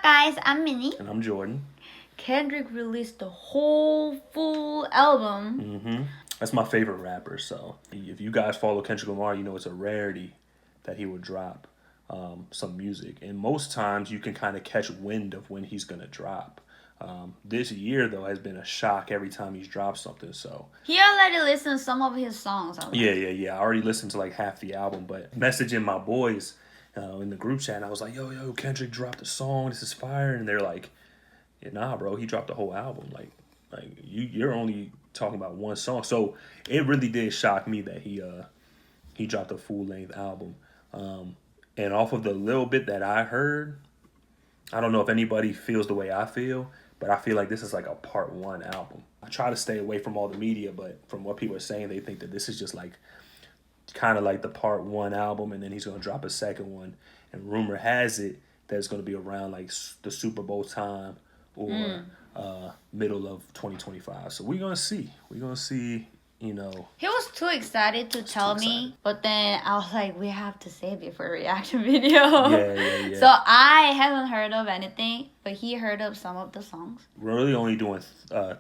guys, I'm Minnie. And I'm Jordan. Kendrick released the whole full album. That's my favorite rapper, so if you guys follow Kendrick Lamar, you know it's a rarity that he would drop some music. And most times you can kind of catch wind of when he's going to drop. This year, though, has been a shock every time he's dropped something. So He already listened to some of his songs. Yeah. I already listened to like half the album, but messaging my boys in the group chat, and I was like, yo, Kendrick dropped a song. This is fire. And they're like, yeah, nah, bro, he dropped the whole album. Like you're only talking about one song. So it really did shock me that he dropped a full length album. And off of the little bit that I heard, I don't know if anybody feels the way I feel, but I feel like this is like a part one album. I try to stay away from all the media, but from what people are saying, they think that this is just like kind of like the part one album, and then he's going to drop a second one. And rumor has it that it's going to be around like the Super Bowl time or middle of 2025. So we're going to see. We're going to see, you know. He was too excited to tell me, but then I was like, we have to save it for a reaction video. Yeah. So I haven't heard of anything, but he heard of some of the songs. We're really only doing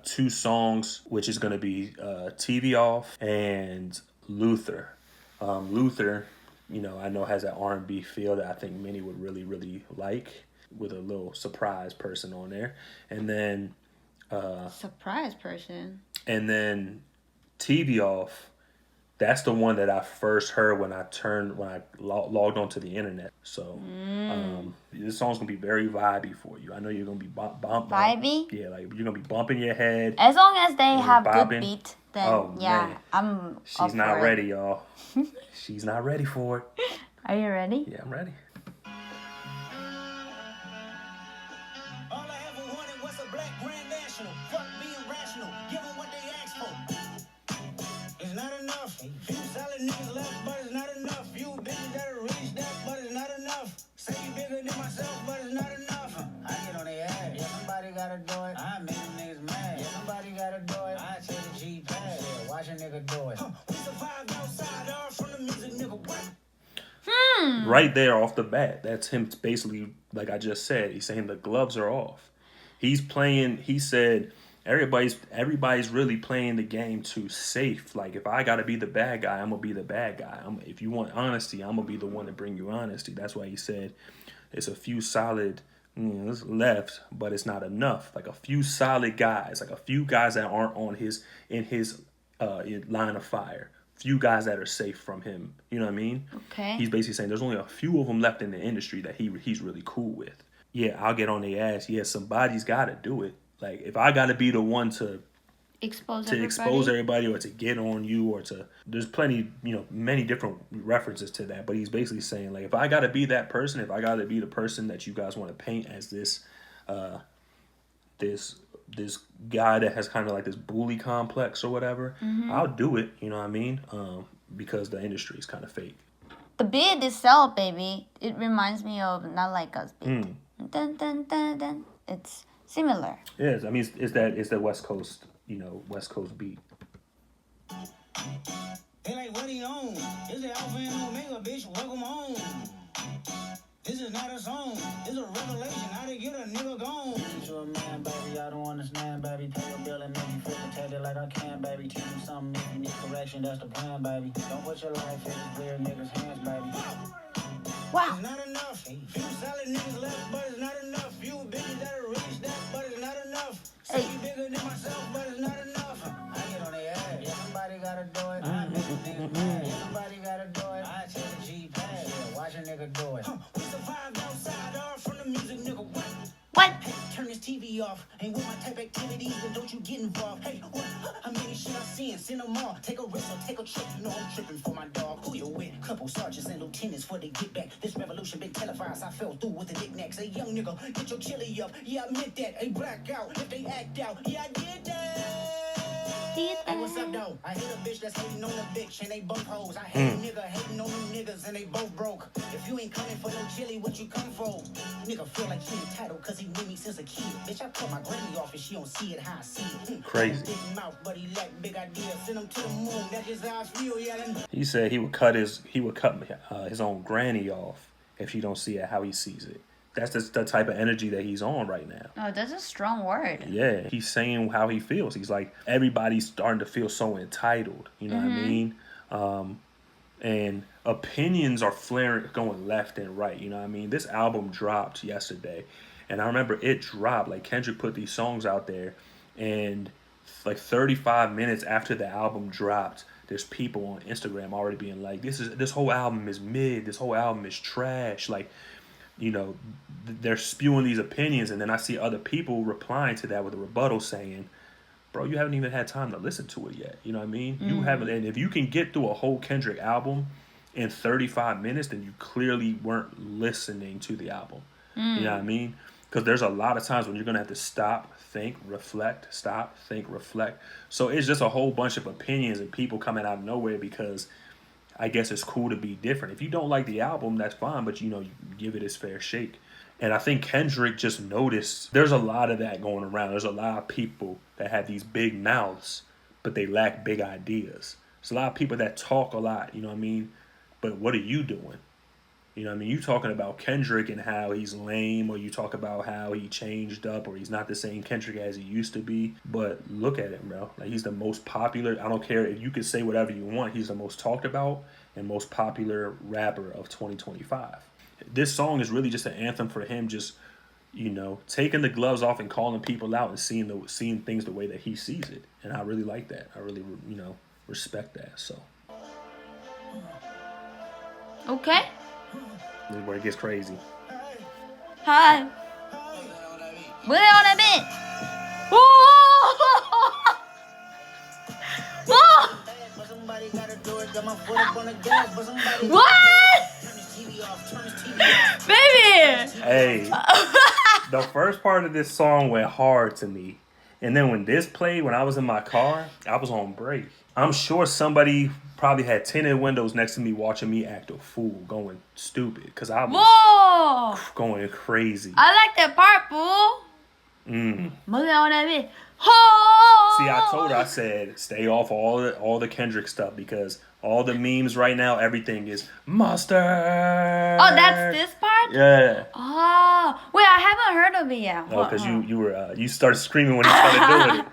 2 songs, which is going to be TV Off and Luther. Luther, you know, I know has that R&B feel that I think many would really, really like, with a little surprise person on there. And then surprise person. And then TV Off, that's the one that I first heard when I logged onto the internet. So this song's gonna be very vibey for you. I know you're gonna be vibey. Yeah, like you're gonna be bumping your head. As long as they have bopping. good beat, then man. She's not ready, y'all. She's not ready for it. Are you ready? Yeah, I'm ready. All I ever wanted was a black grand national. Fuck being rational, give them what they asked for. It's not enough. Few solid niggas left, but it's not enough. Few bitches that'll reach that, but it's not enough. Say you bigger than myself, but it's not enough. I get on their ass. Yeah, somebody gotta do it. I make them niggas mad. Yeah, somebody gotta do it. I tell the G pass. Yeah, watch a nigga do it. We survived outside, all from the music, nigga. What? Right there off the bat, that's him basically, like I just said, he's saying the gloves are off. He's playing, he said, everybody's really playing the game too safe. Like, if I gotta be the bad guy, I'm gonna be the bad guy. If you want honesty, I'm gonna be the one to bring you honesty. That's why he said it's a few solid left, but it's not enough. Like a few solid guys, like a few guys that aren't in his line of fire. Few guys that are safe from him. You know what I mean? Okay. He's basically saying there's only a few of them left in the industry that he's really cool with. Yeah, I'll get on their ass. Yeah, somebody's got to do it. Like, if I got to be the one to expose everybody or to get on you or to... There's plenty, many different references to that. But he's basically saying, like, if I got to be that person, if I got to be the person that you guys want to paint as this guy that has kind of like this bully complex or whatever, I'll do it, you know what I mean? Because the industry is kind of fake. The beat itself, baby, it reminds me of Not Like Us beat. Dun, dun, dun, dun. It's similar. Yes, I mean, it's that West Coast, West Coast beat. They like, what he on? It's the Alpha and Omega, bitch, welcome home. This is not a song, it's a revelation, how to get a nigga gone. You're a man, baby, I don't understand, baby. Pay your bill and make me feel protected like I can, baby. Teach me something if you need correction, that's the plan, baby. Don't put your life in these weird niggas' hands, baby. Wow. It's not enough. Few solid niggas left, but it's not enough. Few bitches that'll reach that, but it's not enough. Say you bigger than myself, but it's not enough. I get on their ass. Yeah, somebody gotta do it. I make them niggas mad. Yeah, somebody gotta do it. I tell the G pass. Yeah, watch a nigga do it. We survived outside, all from the music, nigga. What? Hey, turn this TV off. Ain't with my type activities, but don't you get involved. Hey, what? How many shit I seen? Send them all. Take a risk or take a trip. No, I'm tripping for my dog. Who you with? Couple sergeants and lieutenants for the get back. This revolution been televised. I fell through with the knickknacks. Hey, young nigga, get your chili up. Yeah, I admit that. Hey, black out. If they act out. Yeah, I did that. Hey, what's up, though? I hate a bitch that's hating on a bitch and they both hoes. I hate a nigga hating on them niggas and they both broke. If you ain't coming for no chili, what you come for? Nigga feel like he entitled cause he knew me since a kid. Bitch, I cut my granny off and she don't see it how I see it. Crazy. Big mouth, but he lack big ideas. Send him to the moon. That's just how I feel, yelling. He said he would cut his own granny off if she don't see it how he sees it. That's just the type of energy that he's on right now. Oh, that's a strong word. Yeah, he's saying how he feels. He's like, everybody's starting to feel so entitled. You know what I mean? And opinions are flaring, going left and right. You know what I mean? This album dropped yesterday, and I remember it dropped. Like Kendrick put these songs out there, and like 35 minutes after the album dropped, there's people on Instagram already being like, this whole album is mid. This whole album is trash. Like, you know, they're spewing these opinions, and then I see other people replying to that with a rebuttal saying, bro, you haven't even had time to listen to it yet. You know what I mean? You haven't, and if you can get through a whole Kendrick album in 35 minutes, then you clearly weren't listening to the album. You know what I mean? Because there's a lot of times when you're going to have to stop, think, reflect, stop, think, reflect. So it's just a whole bunch of opinions and people coming out of nowhere because I guess it's cool to be different. If you don't like the album, that's fine, but you know, you give it its fair shake. And I think Kendrick just noticed there's a lot of that going around. There's a lot of people that have these big mouths, but they lack big ideas. There's a lot of people that talk a lot, you know what I mean? But what are you doing? You know what I mean? You talking about Kendrick and how he's lame, or you talk about how he changed up, or he's not the same Kendrick as he used to be. But look at him, bro. Like, he's the most popular. I don't care if you can say whatever you want. He's the most talked about and most popular rapper of 2025. This song is really just an anthem for him, just, you know, taking the gloves off and calling people out and seeing things the way that he sees it. And I really like that. I really, you know, respect that. So. Okay. This is where it gets crazy. Hi. Put it on a bit. What? Baby. Hey, the first part of this song went hard to me. And then when this played, when I was in my car, I was on break. I'm sure somebody probably had tinted windows next to me watching me act a fool, going stupid, because I was going crazy. I like that part, fool. Put it on a bit. See, I told her, I said, stay off all the Kendrick stuff, because all the memes right now, everything is mustard. Oh, that's this part? Yeah. Oh, wait, I haven't heard of it yet. Oh, because you started screaming when he started doing it.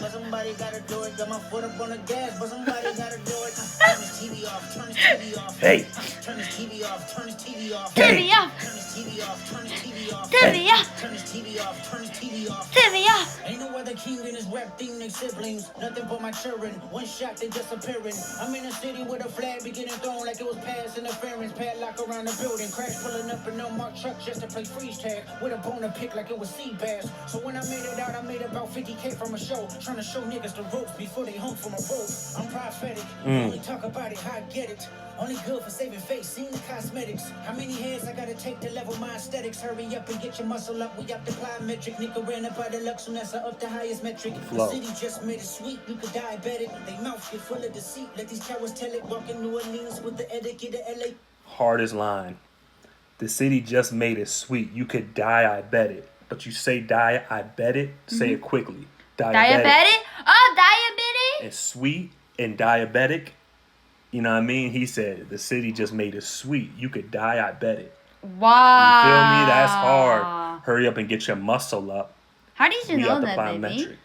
But somebody gotta do it. Got my foot up on the gas, but somebody gotta do it. Turn this TV off, turn this TV off. Hey. Turn this TV off, turn this TV off. TV off. Turn this TV off, turn this TV off. TV off. Turn this TV off, turn this TV off. TV off. Ain't no other king in this rap thing, they siblings. Nothing but my children. One shot, they disappearing. I'm in a city with a flag beginning thrown like it was past interference. Padlock around the building. Crash pulling up in no marked truck just to play freeze tag. With a bone to pick like it was sea bass. So when I made it out, I made about 50K from a show. Trying to show niggas the ropes before they hung from a rope. I'm prophetic. Only talk about it, how I get it. Only good for saving face, seen the cosmetics. How many heads I gotta take to level my aesthetics? Hurry up and get your muscle up. We apply metric. Nigga ran up by the lux, so that's up the highest metric. The city just made it sweet. You could diabetic. They mouth get full of deceit. Let these cowards tell it. Walking New Orleans with the etiquette of LA. Hardest line. The city just made it sweet. You could die, I bet it. But you say die, I bet it. Say it quickly. Diabetic? Oh, diabetic? And sweet and diabetic. You know what I mean? He said the city just made it sweet. You could die, I bet it. Wow. You feel me? That's hard. Hurry up and get your muscle up. How did you know that, baby?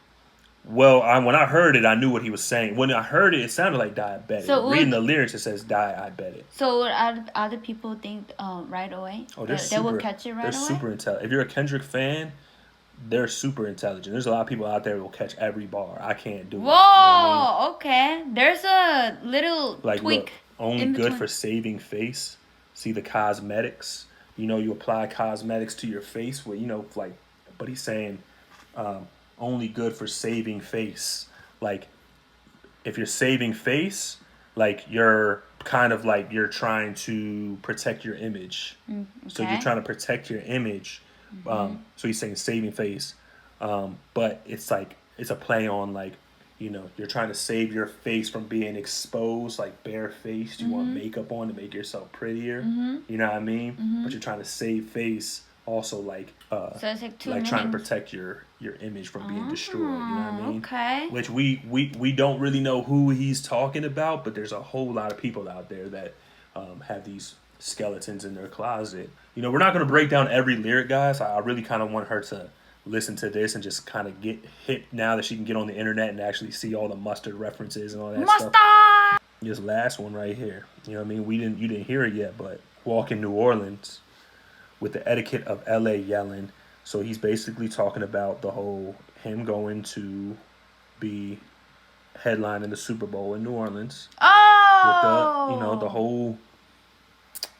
Well, when I heard it, I knew what he was saying. When I heard it sounded like diabetic. So reading the lyrics, it says die, I bet it. So would other people think right away? Oh, they will catch it right away? They're super intelligent. If you're a Kendrick fan, they're super intelligent. There's a lot of people out there who will catch every bar. I can't do it. Whoa, you know what I mean? Okay. There's a little like, tweak. Look, only good for saving face. See the cosmetics. You know, you apply cosmetics to your face. Well, you know, like, but he's saying only good for saving face. Like, if you're saving face, like, you're kind of like you're trying to protect your image. Okay. So you're trying to protect your image. So he's saying saving face, but it's like it's a play on, like, you know, you're trying to save your face from being exposed, like barefaced. You want makeup on to make yourself prettier. You know what I mean? But you're trying to save face also, like so it's like trying to protect your your image from being destroyed. You know what I mean? Okay. Which we don't really know who he's talking about, but there's a whole lot of people out there that have these skeletons in their closet. You know, we're not going to break down every lyric, guys. I really kind of want her to listen to this and just kind of get hit now that she can get on the internet and actually see all the mustard references and all that stuff. This last one right here. You know what I mean? You didn't hear it yet, but Walk in New Orleans with the etiquette of LA yelling. So he's basically talking about the whole him going to be headlining the Super Bowl in New Orleans. Oh. With the whole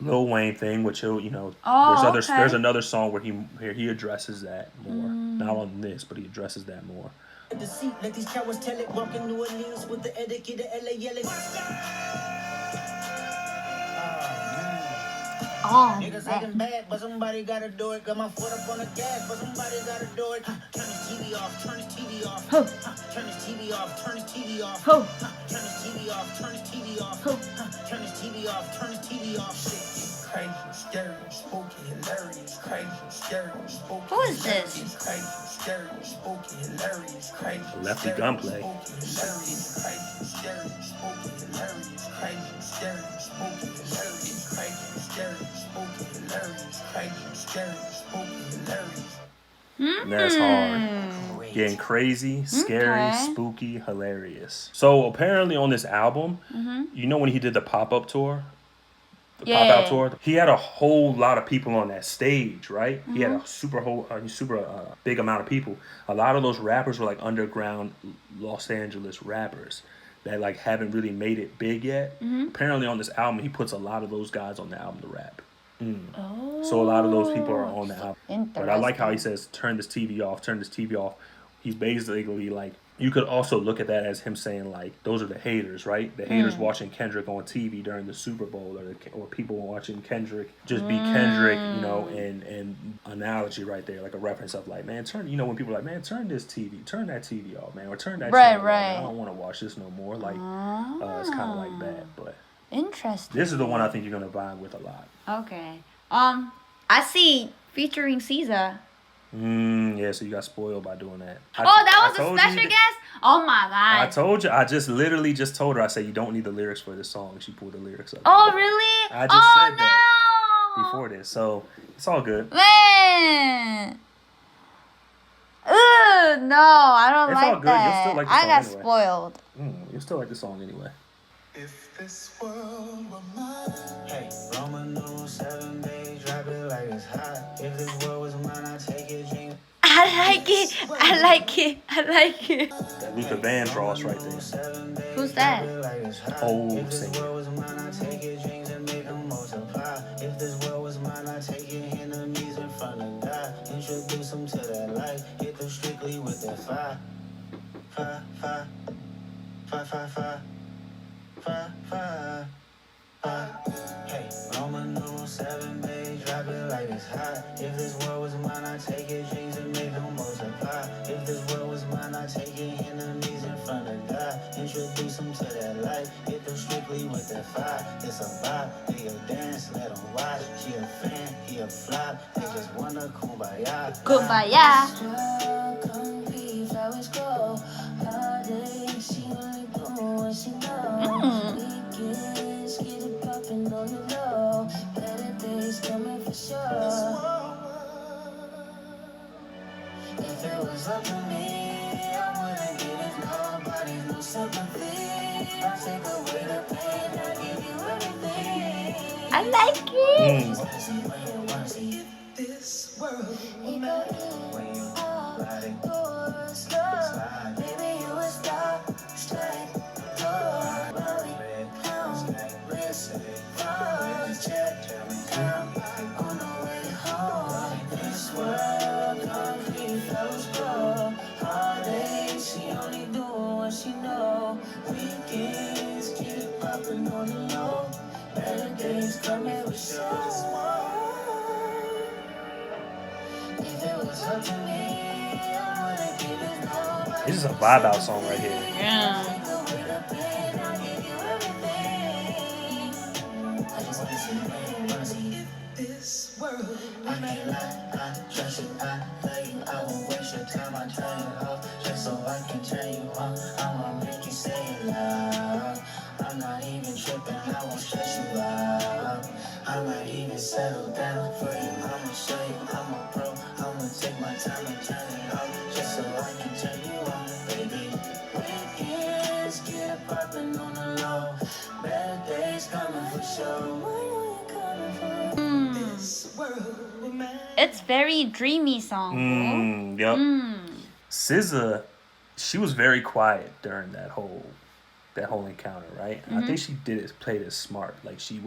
Lil Wayne thing, which he'll, okay. there's another song where he addresses that more. Not on this, but he addresses that more. The seat, let these cowards tell it. Walk in New Orleans with the etiquette of LA yelling. Oh, niggas acting bad, but somebody gotta do it. Got my foot up on the gas, but somebody gotta do it. Turn his TV off, turn his TV off. Turn his TV off, turn his TV off. Turn his TV off, turn his TV off. Turn his TV off, turn his TV off. Shit, crazy, scary, spooky, hilarious. Crazy, scary, spooky. Who is this? Crazy, scary, spooky, hilarious. Crazy, Lefty Gunplay. Hilarious, crazy, scary, spooky, hilarious. Crazy, scary, spooky, hilarious. Crazy, scary, spooky, hilarious. Crazy, scary, spooky, hilarious. And that's hard. Getting crazy, scary, spooky, hilarious. So apparently on this album, you know when he did the pop-up tour? Pop-out tour? He had a whole lot of people on that stage, right? He had a super big amount of people. A lot of those rappers were like underground Los Angeles rappers that like haven't really made it big yet. Apparently on this album, he puts a lot of those guys on the album to rap. So a lot of those people are on the album. But I like how he says, turn this TV off, turn this TV off. He's basically like, you could also look at that as him saying like, those are the haters, right? The haters watching Kendrick on TV during the Super Bowl, or people watching Kendrick just be Kendrick, and analogy right there, like a reference of like, man, when people are like, man, turn that TV off, man, or turn that channel off, man, I don't want to watch this no more. Like, it's kind of like that, but interesting. This is the one I think you're gonna vibe with a lot. Okay. I see featuring Caesar. Yeah, so you got spoiled by doing that. That was a special guest? Oh my god. I told you. I just literally just told her. I said, you don't need the lyrics for this song. She pulled the lyrics up. Oh, really? I just said that before this. So, it's all good. Man. Ugh, no, I don't It's like all good. that. You'll still like the song I got anyway. spoiled. You still like the song anyway. If this world were mine. Hey, Roman numeral 7, babe, drop it like it's hot. If this world was mine, I'd take it, drink. I like it. That Luther Vandross right there. Who's that? Old singer. If this world was mine, I'd take your enemies in front of God. Introduce them to that life. Hit them strictly with that fire. Fire. Hey, Roman numeral 7, babe, drop it like it's hot. If this world was mine, I'd take your dreams and make them multiply. If this world was mine, I'd take your enemies in front of God. Introduce them to that life, hit them strictly with that fire. It's a vibe, they'll dance, let them watch. She a fan, he a flop, they just wanna kumbaya. Concrete, flowers grow. Holidays, she only do what she knows. Weekends, get it poppin' on the low. Better days coming for sure. If it was up to me, I wouldn't give it nobody no sympathy. I'll take away the pain, I'll give you everything. I like it. Wanna see this world when you let it go slide. Baby, you a star, straight door. Red clouds, listen, check, come on the way home. This world, concrete fellows grow. Heartache, she only do what she know. Weekends, keep it poppin' on the low. Better days coming for sure. If it was up to me, I wouldn't give it nobody. This is a vibe out song right here. Yeah. This world, I can't lie, I trust you, I love you, I won't waste your time, I not even tripping, I won't stress you out. I might even settle down for you. I'ma show you I'm a pro. I'ma take my time and turn it off just so I can turn you on, baby. Weekends get popping on the low. Better days coming for sure. What are you coming for? This world, man. It's very dreamy song. Yep. SZA, she was very quiet during that whole encounter, right? I think she played it smart. Like she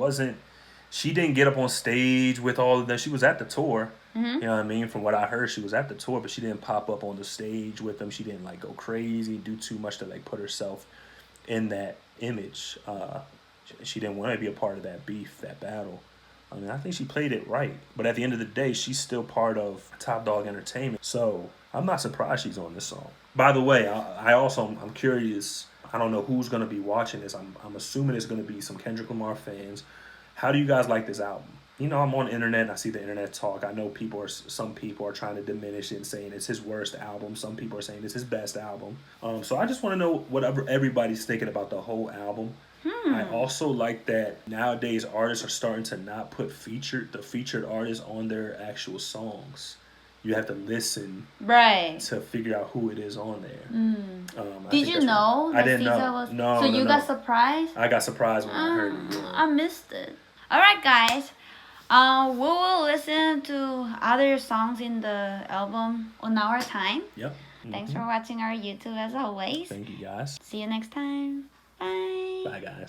didn't get up on stage with all of them. She was at the tour. You know what I mean? From what I heard, she was at the tour, but she didn't pop up on the stage with them. She didn't like go crazy, do too much to like put herself in that image. She didn't want to be a part of that beef, that battle. I mean, I think she played it right. But at the end of the day, she's still part of Top Dog Entertainment. So I'm not surprised she's on this song. By the way, I'm curious. I don't know who's going to be watching this. I'm assuming it's going to be some Kendrick Lamar fans. How do you guys like this album? You know, I'm on the internet and I see the internet talk. I know some people are trying to diminish it and saying it's his worst album. Some people are saying it's his best album. So I just want to know what everybody's thinking about the whole album. I also like that nowadays artists are starting to not put the featured artists on their actual songs. You have to listen to figure out who it is on there. Did you know I that didn't SZA know. was? No, so no, you no. got surprised? I got surprised when I heard it. Yeah. I missed it. All right, guys. We will listen to other songs in the album on our time. Yep. Thanks for watching our YouTube as always. Thank you, guys. See you next time. Bye. Bye, guys.